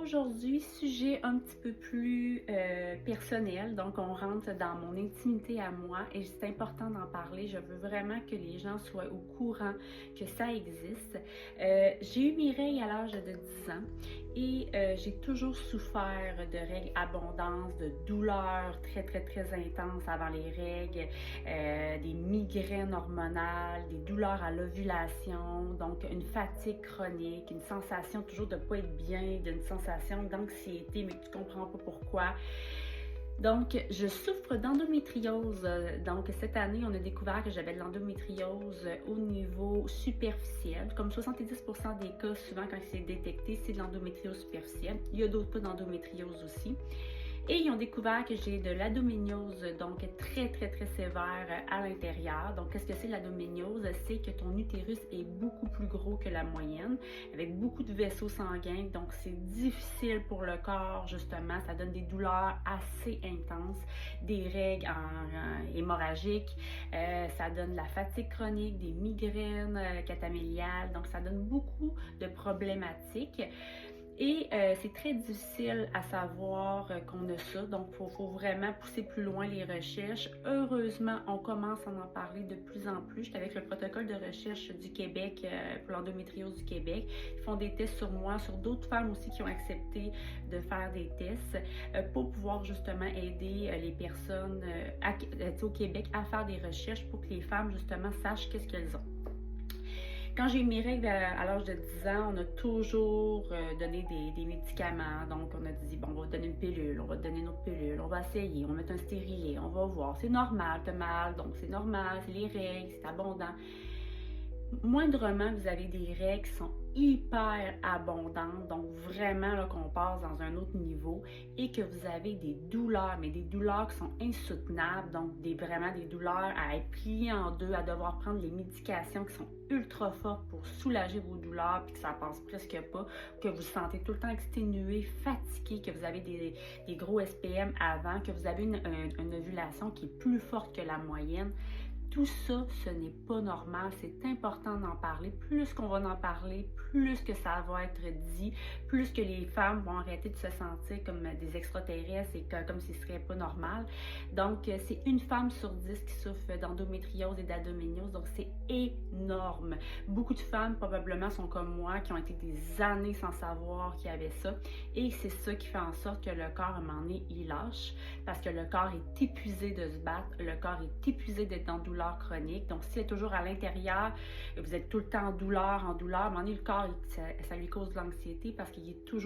Aujourd'hui, sujet un petit peu plus personnel, donc on rentre dans mon intimité à moi et c'est important d'en parler. Je veux vraiment que les gens soient au courant que ça existe. J'ai eu mes règles à l'âge de 10 ans et j'ai toujours souffert de règles abondantes, de douleurs très intenses avant les règles, des migraines hormonales, des douleurs à l'ovulation, donc une fatigue chronique, une sensation toujours de ne pas être bien, d'une sensation d'anxiété, mais que tu ne comprends pas pourquoi. Donc, je souffre d'endométriose. Donc, cette année, on a découvert que j'avais de l'endométriose au niveau superficiel. Comme 70% des cas, souvent quand c'est détecté, c'est de l'endométriose superficielle. Il y a d'autres cas d'endométriose aussi. Et ils ont découvert que j'ai de l'adoméniose, donc très sévère à l'intérieur. Donc, qu'est-ce que c'est l'adoméniose? C'est que ton utérus est beaucoup plus gros que la moyenne, avec beaucoup de vaisseaux sanguins. Donc, c'est difficile pour le corps, justement. Ça donne des douleurs assez intenses, des règles hémorragiques. Ça donne de la fatigue chronique, des migraines cataméliales. Donc, ça donne beaucoup de problématiques. Et c'est très difficile à savoir qu'on a ça, donc il faut vraiment pousser plus loin les recherches. Heureusement, on commence à en parler de plus en plus. J'étais avec le protocole de recherche du Québec pour l'endométriose du Québec. Ils font des tests sur moi, sur d'autres femmes aussi qui ont accepté de faire des tests pour pouvoir justement aider les personnes au Québec à faire des recherches pour que les femmes justement sachent qu'est-ce qu'elles ont. Quand j'ai eu mes règles à l'âge de 10 ans, on a toujours donné des médicaments. Donc, on a dit, bon, on va te donner une pilule, on va te donner une autre pilule, on va essayer, on va mettre un stérilet, on va voir. C'est normal, t'as mal, donc c'est normal, c'est les règles, c'est abondant. Moindrement, vous avez des règles qui sont hyper abondantes, donc vraiment là, qu'on passe dans un autre niveau et que vous avez des douleurs, mais des douleurs qui sont insoutenables, donc vraiment des douleurs à être pliées en deux, à devoir prendre les médications qui sont ultra fortes pour soulager vos douleurs puis que ça passe presque pas, que vous vous sentez tout le temps exténué, fatigué, que vous avez des gros SPM avant, que vous avez une ovulation qui est plus forte que la moyenne. Tout ça, ce n'est pas normal. C'est important d'en parler. Plus qu'on va en parler, plus que ça va être dit, plus que les femmes vont arrêter de se sentir comme des extraterrestres et comme si ce serait pas normal. Donc, c'est une femme sur 10 qui souffre d'endométriose et d'adoméniose. Donc, c'est énorme. Beaucoup de femmes, probablement, sont comme moi, qui ont été des années sans savoir qu'il y avait ça. Et c'est ça qui fait en sorte que le corps, à un moment donné, il lâche parce que le corps est épuisé de se battre. Le corps est épuisé d'être dans douleur chronique. Donc, si c'est toujours à l'intérieur, vous êtes tout le temps en douleur, à un moment donné, le corps, ça lui cause de l'anxiété parce qu'il est toujours